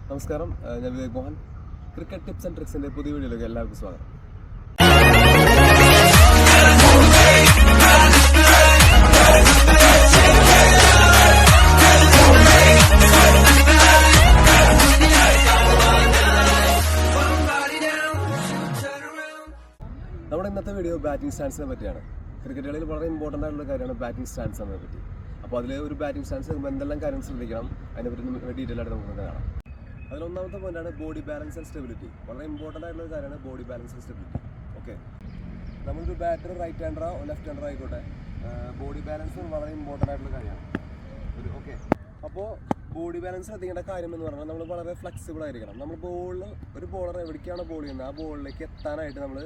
നമസ്കാരം, ഞാൻ Vivek Mohan. Cricket tips and ട്രിക്സിൻ്റെ പുതിയ വീഡിയോയിലേക്ക് എല്ലാവർക്കും സ്വാഗതം. നമ്മുടെ ഇന്നത്തെ വീഡിയോ ബാറ്റിംഗ് സ്റ്റാൻസിനെ പറ്റിയാണ്. ക്രിക്കറ്റ് കളിയിൽ വളരെ ഇമ്പോർട്ടൻ്റ് ആയിട്ടുള്ള കാര്യമാണ് ബാറ്റിംഗ് സ്റ്റാൻസ് എന്നതിനെ പറ്റി. അപ്പോൾ അതിൽ ഒരു ബാറ്റിംഗ് സ്റ്റാൻസ് എന്തെല്ലാം കാര്യങ്ങൾ ശ്രദ്ധിക്കണം, അതിനെപ്പറ്റി ഡീറ്റെയിൽ ആയിട്ട് നമുക്ക് കാണാം. അതിലൊന്നാമത്തെ പോയിന്റാണ് ബോഡി ബാലൻസ് ആൻഡ് സ്റ്റെബിലിറ്റി. വളരെ ഇമ്പോർട്ടൻ്റ് ആയിട്ടുള്ള ഒരു കാര്യമാണ് body balance and stability. Okay, നമ്മളൊരു ബാറ്റർ റൈറ്റ് ഹാൻഡറോ ലെഫ്റ്റ് ഹാൻഡറോ ആയിക്കോട്ടെ, ബോഡി ബാലൻസ് വളരെ ഇമ്പോർട്ടൻ്റ് ആയിട്ടുള്ള കാര്യമാണ്. ഓക്കെ, അപ്പോൾ ബോഡി ബാലൻസ് ശ്രദ്ധിക്കേണ്ട കാര്യം എന്ന് പറഞ്ഞാൽ നമ്മൾ വളരെ ഫ്ലെക്സിബിൾ ആയിരിക്കണം. നമ്മൾ ഒരു ബോളർ എവിടേക്കാണ് ബോൾ ചെയ്യുന്നത് ആ ബോളിലേക്ക് എത്താനായിട്ട് നമ്മൾ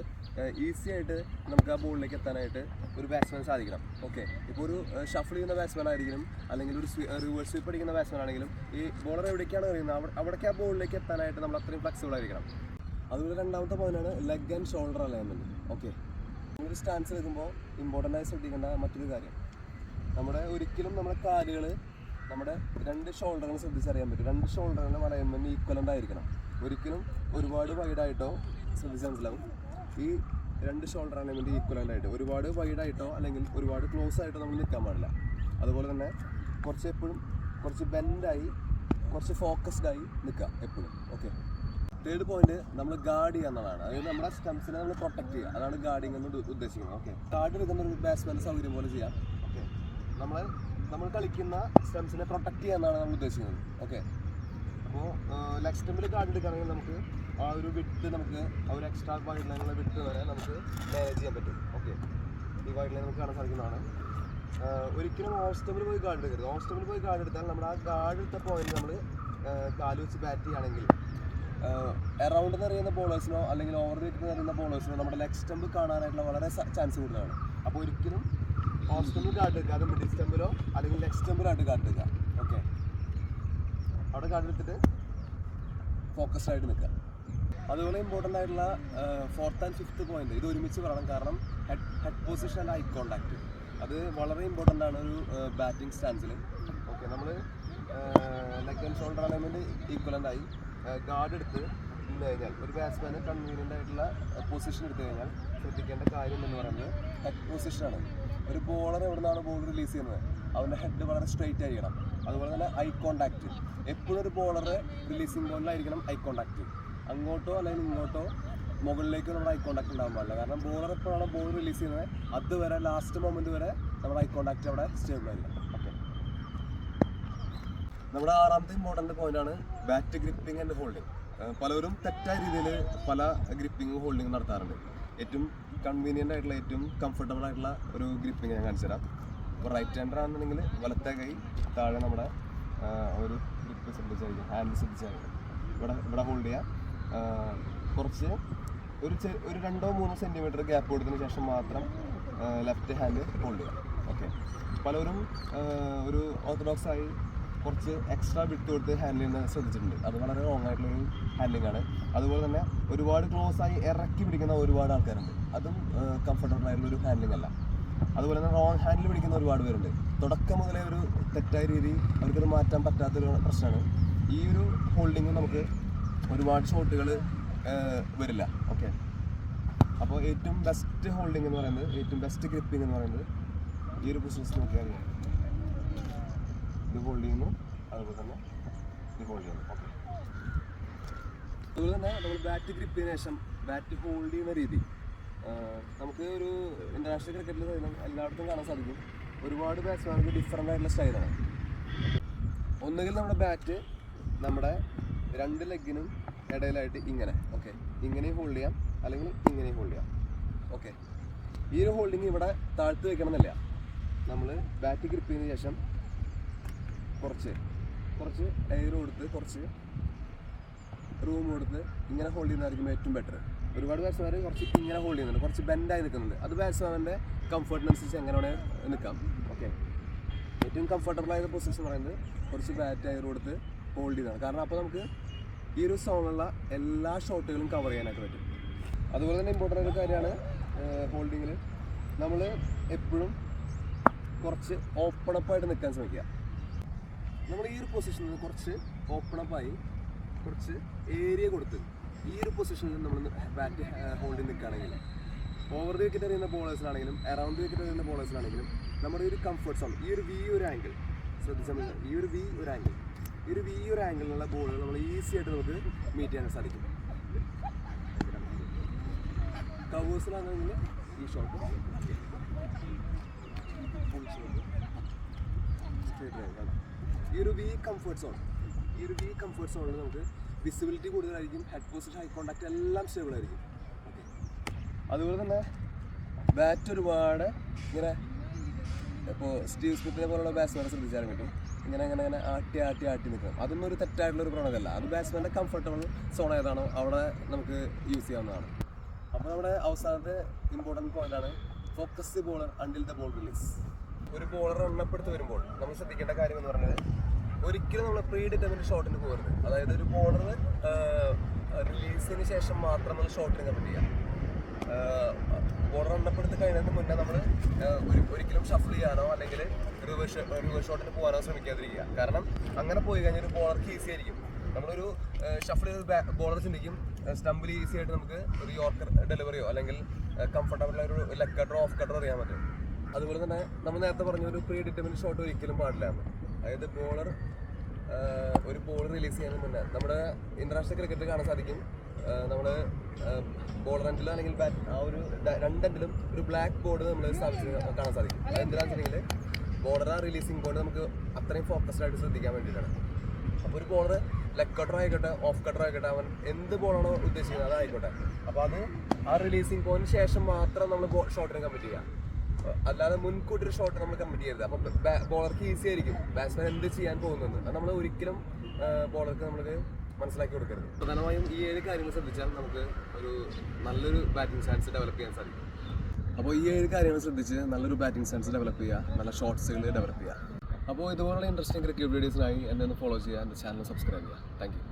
ഈസി ആയിട്ട് നമുക്ക് ആ ബോളിലേക്ക് എത്താനായിട്ട് ഒരു ബാറ്റ്സ്മാൻ സാധിക്കണം. ഓക്കെ, ഇപ്പോൾ ഒരു ഷഫിൾ ചെയ്യുന്ന ബാറ്റ്സ്മാൻ ആയിരിക്കും, അല്ലെങ്കിൽ ഒരു റിവേഴ്സ് സ്വീപ്പ് അടിക്കുന്ന ബാറ്റ്സ്മാൻ ആണെങ്കിലും ഈ ബോളർ എവിടേക്കാണ് എറിയുന്നത് അവിടേക്ക് ആ ബോളിലേക്ക് എത്താനായിട്ട് നമ്മൾ അത്രയും ഫ്ലെക്സിബിൾ ആയിരിക്കണം. അതുപോലെ രണ്ടാമത്തെ പോയിന്റാണ് leg and shoulder alignment. Okay, നമ്മളൊരു സ്റ്റാൻസ് എടുക്കുമ്പോൾ ഇമ്പോർട്ടൻ്റ് ആയി ശ്രദ്ധിക്കേണ്ട മറ്റൊരു കാര്യം, ഒരിക്കലും നമ്മുടെ കാലുകൾ നമ്മുടെ രണ്ട് ഷോൾഡറുകൾ ശ്രദ്ധിച്ചറിയാൻ പറ്റും. രണ്ട് ഷോൾഡറുകളും അലൈൻമെൻറ്റ് ഈക്വലൻ്റ് ആയിരിക്കണം. ഒരിക്കലും ഒരുപാട് വൈഡായിട്ടോ ശ്രദ്ധിച്ച് മനസ്സിലാവും. ഈ രണ്ട് ഷോൾഡർ അലൈൻമെൻറ്റ് ഈക്വലൻ്റ് ആയിട്ട് ഒരുപാട് വൈഡായിട്ടോ അല്ലെങ്കിൽ ഒരുപാട് ക്ലോസ് ആയിട്ടോ നമ്മൾ നിൽക്കാൻ പാടില്ല. അതുപോലെ തന്നെ എപ്പോഴും കുറച്ച് ബെൻഡായി കുറച്ച് ഫോക്കസ്ഡായി നിൽക്കുക എപ്പോഴും. ഓക്കെ, തേർഡ് പോയിന്റ് നമ്മൾ ഗാർഡ് ചെയ്യുക എന്നുള്ളതാണ്. അതായത് നമ്മുടെ സ്റ്റംപ്സിനെ നമ്മൾ പ്രൊട്ടക്ട് ചെയ്യുക, അതാണ് ഗാർഡിങ് എന്ന് ഉദ്ദേശിക്കുന്നത്. ഓക്കെ, ഗാർഡ് എടുക്കുന്ന ഒരു ബാറ്റ്സ്മാൻ്റെ സൗകര്യം പോലെ ചെയ്യാം. ഓക്കെ, നമ്മൾ കളിക്കുന്ന സ്റ്റംപ്സിനെ പ്രൊട്ടക്ട് ചെയ്യുക എന്നാണ് നമ്മൾ ഉദ്ദേശിക്കുന്നത്. ഓക്കെ, അപ്പോൾ ലെഗ് സ്റ്റമ്പിൽ ഗാർഡ് എടുക്കുകയാണെങ്കിൽ നമുക്ക് ആ ഒരു വിട്ട് നമുക്ക് ആ ഒരു എക്സ്ട്രാ വൈഡ് ലൈനുള്ള വിട്ട് വരെ നമുക്ക് മാനേജ് ചെയ്യാൻ പറ്റും. ഓക്കെ, ഈ വൈഡ് ലൈൻ നമുക്ക് കാണാൻ സാധിക്കുന്നതാണ്. ഒരിക്കലും ഓഫ് സ്റ്റമ്പിൽ പോയി ഗാർഡ് എടുക്കരുത്. ഓഫ് സ്റ്റമ്പിൽ പോയി ഗാർഡ് എടുത്താൽ നമ്മൾ ആ ഗാർഡ് എടുത്ത പോയിന്റ് നമ്മൾ കാല് വെച്ച് ബാറ്റ് ചെയ്യുകയാണെങ്കിൽ എറൗണ്ട് എന്ന് അറിയുന്ന ബോളേഴ്സിനോ അല്ലെങ്കിൽ ഓവർ എന്ന് അറിയുന്ന ബോളേഴ്സിനോ നമ്മുടെ ലെഗ് സ്റ്റമ്പ് കാണാനായിട്ടുള്ള വളരെ ചാൻസ് കൂടുതലാണ്. അപ്പോൾ ഒരിക്കലും ഓഫ് സ്റ്റമ്പിൽ ഗാർഡ് എടുക്കുക, അത് മിഡിൽ സ്റ്റമ്പിലോ അല്ലെങ്കിൽ ലെഗ് സ്റ്റമ്പിലായിട്ട് ഗാർഡ് എടുക്കുക. ഓക്കെ, അവിടെ ഗാർഡ് എടുത്തിട്ട് ഫോക്കസ്ഡ് ആയിട്ട് നിൽക്കുക. അതുപോലെ ഇമ്പോർട്ടൻ്റ് ആയിട്ടുള്ള ഫോർത്ത് ആൻഡ് ഫിഫ്ത്ത് പോയിന്റ് ഇത് ഒരുമിച്ച് പറയണം. കാരണം head position and eye contact അത് വളരെ ഇമ്പോർട്ടൻ്റ് ആണ് ഒരു ബാറ്റിംഗ് സ്റ്റാൻസിൽ. ഓക്കെ, നമ്മൾ leg and shoulder alignment equivalent ആയി ഗാർഡ് എടുത്ത് നിന്ന് കഴിഞ്ഞാൽ ഒരു ബാറ്റ്സ്മാന് കൺവീനിയൻ്റ് ആയിട്ടുള്ള പൊസിഷൻ എടുത്തു കഴിഞ്ഞാൽ ശ്രദ്ധിക്കേണ്ട കാര്യം എന്ന് പറയുന്നത് ഹെഡ് പൊസിഷനാണ്. ഒരു ബോളർ എവിടെ നിന്നാണ് ബോൾ റിലീസ് ചെയ്യുന്നത് അവൻ്റെ ഹെഡ് വളരെ സ്ട്രെയിറ്റ് ആയിരിക്കണം. അതുപോലെ തന്നെ ഐ കോണ്ടാക്ട്, എപ്പോഴും ഒരു ബോളർ റിലീസിങ് ബോളിലായിരിക്കണം ഐ കോണ്ടാക്ട്. അങ്ങോട്ടോ അല്ലെങ്കിൽ ഇങ്ങോട്ടോ മുകളിലേക്കോ നമ്മുടെ ഐ കോണ്ടാക്ട് ഉണ്ടാകാൻ പാടില്ല. കാരണം ബോളർ എപ്പോഴാണ് ബോൾ റിലീസ് ചെയ്യുന്നത് അതുവരെ ലാസ്റ്റ് മൊമെൻറ്റ് വരെ നമ്മുടെ ഐ കോണ്ടാക്ട് അവിടെ സ്റ്റേബിൾ ആയിരിക്കണം. ഓക്കെ, നമ്മുടെ ആറാമത്തെ ഇമ്പോർട്ടൻ്റ് പോയിന്റാണ് ബാറ്റ് ഗ്രിപ്പിംഗ് ആൻഡ് ഹോൾഡിംഗ്. പലരും തെറ്റായ രീതിയിൽ പല ഗ്രിപ്പിംഗ് ഹോൾഡിംഗ് നടത്താറുണ്ട്. ഏറ്റവും കൺവീനിയൻ്റ് ആയിട്ടുള്ള ഏറ്റവും കംഫർട്ടബിൾ ആയിട്ടുള്ള ഒരു ഗ്രിപ്പിംഗ് ഞാൻ കാണിച്ചു തരാം. ഇപ്പോൾ റൈറ്റ് ഹാൻഡർ ആണെന്നുണ്ടെങ്കിൽ വലത്തെ കൈ താഴെ നമ്മുടെ ഒരു ഗ്രിപ്പ് ശ്രദ്ധിച്ചായിരിക്കും, ഹാൻഡ് ശ്രദ്ധിച്ചായിരിക്കും ഇവിടെ ഹോൾഡ് ചെയ്യുക. കുറച്ച് ഒരു 2-3 സെൻറ്റിമീറ്റർ ഗ്യാപ്പ് കൊടുത്തതിന് ശേഷം മാത്രം ലെഫ്റ്റ് ഹാൻഡ് ഹോൾഡ് ചെയ്യുക. ഓക്കെ, പലരും ഒരു ഓർത്തഡോക്സ് ആയി കുറച്ച് എക്സ്ട്രാ വിട്ട് കൊടുത്ത് ഹാൻഡിൽ ചെയ്യുന്നത് ശ്രദ്ധിച്ചിട്ടുണ്ട്. അത് വളരെ റോങ് ആയിട്ടുള്ളൊരു ഹാൻഡിലിംഗ് ആണ്. അതുപോലെ തന്നെ ഒരുപാട് ക്ലോസ് ആയി ഇറക്കി പിടിക്കുന്ന ഒരുപാട് ആൾക്കാരുണ്ട്, അതും കംഫർട്ടബിൾ ആയിട്ടുള്ളൊരു ഹാൻഡിലിംഗ് അല്ല. അതുപോലെ തന്നെ റോങ് ഹാൻഡിൽ പിടിക്കുന്ന ഒരുപാട് പേരുണ്ട്. തുടക്കം മുതലേ ഒരു തെറ്റായ രീതി അവർക്കത് മാറ്റാൻ പറ്റാത്തൊരു പ്രശ്നമാണ്. ഈ ഒരു ഹോൾഡിങ് നമുക്ക് ഒരുപാട് ഷോട്ടുകൾ വരില്ല. ഓക്കെ, അപ്പോൾ ഏറ്റവും ബെസ്റ്റ് ഹോൾഡിംഗ് എന്ന് പറയുന്നത്, ഏറ്റവും ബെസ്റ്റ് ഗ്രിപ്പിംഗ് എന്ന് പറയുന്നത് ഈ ഒരു പൊസിഷൻ നോക്കിയാൽ ഇത് ഹോൾഡ് ചെയ്യുന്നു, അതുപോലെ തന്നെ ഇത് ഹോൾഡ് ചെയ്യുന്നു. ഓക്കെ, അതുപോലെ തന്നെ നമ്മൾ ബാറ്റ് ഗ്രിപ്പ് ചെയ്തതിനു ശേഷം ബാറ്റ് ഹോൾഡ് ചെയ്യുന്ന രീതി നമുക്ക് ഒരു ഇൻ്റർനാഷണൽ ക്രിക്കറ്റിൽ എല്ലായിടത്തും കാണാൻ സാധിക്കും. ഒരുപാട് ബാറ്റ്സ്മാർക്ക് ഡിഫറൻ്റ് ആയിട്ടുള്ള സ്റ്റൈലാണ്. ഒന്നുകിൽ നമ്മുടെ ബാറ്റ് നമ്മുടെ രണ്ട് ലെഗിനും ഇടയിലായിട്ട് ഇങ്ങനെ, ഓക്കെ, ഇങ്ങനെയും ഹോൾഡ് ചെയ്യാം അല്ലെങ്കിൽ ഇങ്ങനെയും ഹോൾഡ് ചെയ്യാം. ഓക്കെ, ഈ ഒരു ഹോൾഡിങ് ഇവിടെ താഴ്ത്ത് വെക്കണമെന്നില്ല. നമ്മൾ ബാറ്റ് ഗ്രിപ്പ് ചെയ്തതിന് ശേഷം കുറച്ച് എയർ കൊടുത്ത് കുറച്ച് റൂം കൊടുത്ത് ഇങ്ങനെ ഹോൾഡ് ചെയ്യുന്നതായിരിക്കും ഏറ്റവും ബെറ്റർ. ഒരുപാട് ബാറ്റ്സ്മാർ കുറച്ച് ഇങ്ങനെ ഹോൾഡ് ചെയ്യുന്നുണ്ട്, കുറച്ച് ബെൻഡായി നിൽക്കുന്നുണ്ട്. അത് ബാറ്റ്സ്മാൻ്റെ കംഫർട്ടിനനുസരിച്ച് എങ്ങനെ വേണേൽ നിൽക്കാം. ഓക്കെ, ഏറ്റവും കംഫർട്ടബിൾ ആയ പൊസിഷൻ പറയുന്നത് കുറച്ച് ബാറ്റ് എയർ കൊടുത്ത് ഹോൾഡ് ചെയ്യുന്നതാണ്. കാരണം അപ്പോൾ നമുക്ക് ഈ ഒരു സോണിലുള്ള എല്ലാ ഷോട്ടുകളും കവർ ചെയ്യാനായിട്ട് പറ്റും. അതുപോലെ തന്നെ ഇമ്പോർട്ടൻ്റ് ഒരു കാര്യമാണ് ഹോൾഡിങ്ങിൽ നമ്മൾ എപ്പോഴും കുറച്ച് ഓപ്പൺ അപ്പായിട്ട് നിൽക്കാൻ ശ്രമിക്കുക. നമ്മൾ ഈ ഒരു പൊസിഷനിൽ കുറച്ച് ഓപ്പൺ അപ്പായി കുറച്ച് ഏരിയ കൊടുത്ത് ഈ ഒരു പൊസിഷനിൽ നമ്മൾ ബാറ്റ് ഹോൾഡിൽ നിൽക്കുകയാണെങ്കിൽ ഓവർ ദി വിക്കറ്റ് എറിയുന്ന ബോളേഴ്സിനാണെങ്കിലും അറൗണ്ട് ദി വിക്കറ്റ് എറിയുന്ന ബോളേഴ്സിനാണെങ്കിലും നമ്മുടെ ഒരു കംഫർട്ട് സോൺ ഈ ഒരു ആംഗിൾ ശ്രദ്ധിച്ചാൽ ഈ ഒരു ആംഗിളിലുള്ള ബോളുകൾ നമ്മൾ ഈസി ആയിട്ട് നമുക്ക് മീറ്റ് ചെയ്യാൻ സാധിക്കും. കവേഴ്സിലാണെങ്കിൽ ഈ ഷോട്ട് ഈ ഒരു കംഫർട്ട് സോണിൽ നമുക്ക് വിസിബിലിറ്റി കൂടുതലായിരിക്കും, ഹെഡ് പൊസിഷൻ, ഹൈ കോണ്ടാക്ട് എല്ലാം സ്റ്റേബിൾ ആയിരിക്കും. അതുപോലെ തന്നെ ബാറ്റ് ഒരുപാട് ഇങ്ങനെ ഇപ്പോൾ സ്റ്റീവ് സ്മിത്തിനെ പോലുള്ള ബാറ്റ്സ്മാനെ ശ്രദ്ധിച്ചാലും കിട്ടും, ഇങ്ങനെ ആട്ടി നിൽക്കണം. അതൊന്നും ഒരു തെറ്റായിട്ടുള്ളൊരു പ്രവണതയല്ല. അത് ബാറ്റ്സ്മാൻ്റെ കംഫർട്ടബിൾ സോൺ ഏതാണോ അവിടെ നമുക്ക് യൂസ് ചെയ്യാവുന്നതാണ്. അപ്പോൾ നമ്മുടെ അവസാനത്തെ ഇമ്പോർട്ടൻറ്റ് പോയിന്റാണ് focus the bowler until the ball release. ഒരു ബോളർ എണ്ണപ്പെടുത്തി വരുമ്പോൾ നമ്മൾ ശ്രദ്ധിക്കേണ്ട കാര്യം എന്ന് പറഞ്ഞത് ഒരിക്കലും നമ്മൾ പ്രീ ഡിറ്റർമിൻഡ് ഷോട്ടിന് പോകരുത്. അതായത് ഒരു ബോളർ റിലീസിന് ശേഷം മാത്രം നമ്മൾ ഷോട്ടിന് കമ്മിറ്റ് ചെയ്യാം. ബോളർ എണ്ണപ്പെടുത്തി കഴിഞ്ഞതിന് മുന്നേ നമ്മൾ ഒരിക്കലും ഷഫിൾ ചെയ്യാനോ അല്ലെങ്കിൽ റിവേഴ്സ് ഷോട്ടിന് പോകാനോ ശ്രമിക്കാതിരിക്കുക. കാരണം അങ്ങനെ പോയി കഴിഞ്ഞാൽ ഒരു ബോളർക്ക് ഈസി ആയിരിക്കും. നമ്മളൊരു ഷഫിൾ ചെയ്ത് ബോളർ ചിന്തിക്കും സ്റ്റംപിൽ ഈസി ആയിട്ട് നമുക്ക് ഒരു യോർക്കർ ഡെലിവറിയോ അല്ലെങ്കിൽ കംഫർട്ടബിൾ ഒരു ലെഗ് കട്ടറോ ഓഫ് കട്ടറോ അറിയാൻ പറ്റും. അതുപോലെ തന്നെ നമ്മൾ നേരത്തെ പറഞ്ഞ ഒരു പ്രീ ഡിറ്റർമിൻഡ് ഷോട്ട് ഒരിക്കലും പാടില്ല. അതായത് ബോളർ ഒരു ബോൾ റിലീസ് ചെയ്യുന്നതിന് മുന്നേ നമ്മുടെ ഇന്റർനാഷണൽ ക്രിക്കറ്റിൽ കാണാൻ സാധിക്കും, നമ്മൾ ബോളർ എൻഡിലോ അല്ലെങ്കിൽ ബാറ്റ് ആ ഒരു രണ്ടെൻഡിലും ഒരു ബ്ലാക്ക് ബോർഡ് നമ്മൾ സ്ഥാപിച്ച് കാണാൻ സാധിക്കും. അതെന്തിനാണെന്ന് വെച്ചിട്ടുണ്ടെങ്കിൽ ബോളർ ആ റിലീസിങ് ബോർഡ് നമുക്ക് അത്രയും ഫോക്കസ്ഡ് ആയിട്ട് ശ്രദ്ധിക്കാൻ വേണ്ടിയിട്ടാണ്. അപ്പോൾ ഒരു ബോളർ ലെഗ് കട്ടർ ആയിക്കോട്ടെ ഓഫ് കട്ടർ ആയിക്കോട്ടെ അവൻ എന്ത് ബോളാണോ ഉദ്ദേശിക്കുന്നത് അതായിക്കോട്ടെ, അപ്പോൾ അത് ആ റിലീസിങ് പോയിന്റിന് ശേഷം മാത്രം നമ്മൾ ഷോട്ടിന് കമ്മിറ്റ് ചെയ്യാം. അല്ലാതെ മുൻകൂട്ടി ഒരു ഷോട്ട് നമ്മൾ കമ്മിറ്റ് ചെയ്യരുത്. അപ്പം ബോളർക്ക് ഈസി ആയിരിക്കും ബാറ്റ്സ്മാൻ എന്ത് ചെയ്യാൻ പോകുന്നത്. അത് നമ്മൾ ഒരിക്കലും ബോളർക്ക് നമ്മൾക്ക് മനസ്സിലാക്കി കൊടുക്കരുത്. പ്രധാനമായും ഈ 7 കാര്യങ്ങൾ ശ്രദ്ധിച്ചാൽ നമുക്ക് ഒരു നല്ലൊരു ബാറ്റിംഗ് സ്റ്റാൻസ് ഡെവലപ്പ് ചെയ്യാൻ സാധിക്കും. അപ്പോൾ ഈ 7 കാര്യങ്ങൾ ശ്രദ്ധിച്ച് നല്ലൊരു ബാറ്റിംഗ് സ്റ്റാൻസ് ഡെവലപ്പ് ചെയ്യുക, നല്ല ഷോട്ട്സുകൾ ഡെവലപ്പ് ചെയ്യുക. അപ്പോൾ ഇതുപോലുള്ള ഇൻട്രസ്റ്റിംഗ് ക്രിക്കറ്റ് വീഡിയോസിനായി എന്നെ ഒന്ന് ഫോളോ ചെയ്യുക, എൻ്റെ ചാനൽ സബ്സ്ക്രൈബ് ചെയ്യുക. Thank you.